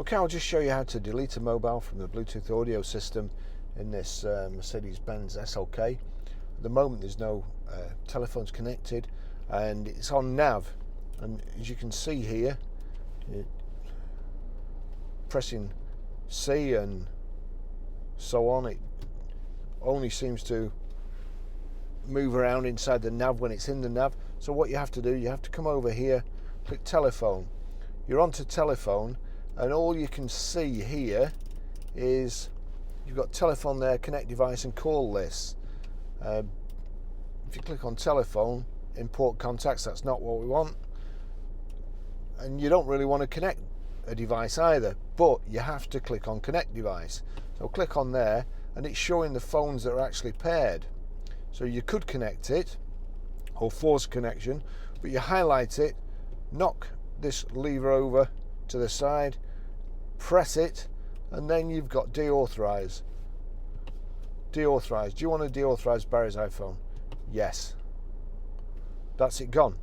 Okay, I'll just show you how to delete a mobile from the Bluetooth audio system in this Mercedes Benz SLK. At the moment there's no telephones connected and it's on nav, and as you can see here, pressing C and so on, it only seems to move around inside the nav when it's in the nav. So what you have to do, you have to come over here, click telephone. You're onto telephone, and all you can see here is you've got telephone there, connect device and call list. If you click on telephone, import contacts, that's not what we want, and you don't really want to connect a device either, but you have to click on connect device. So click on there and it's showing the phones that are actually paired. So you could connect it or force connection, but you highlight it, knock this lever over to the side, press it, and then you've got deauthorize. Deauthorize. Do you want to deauthorize Barry's iPhone? Yes. That's it gone.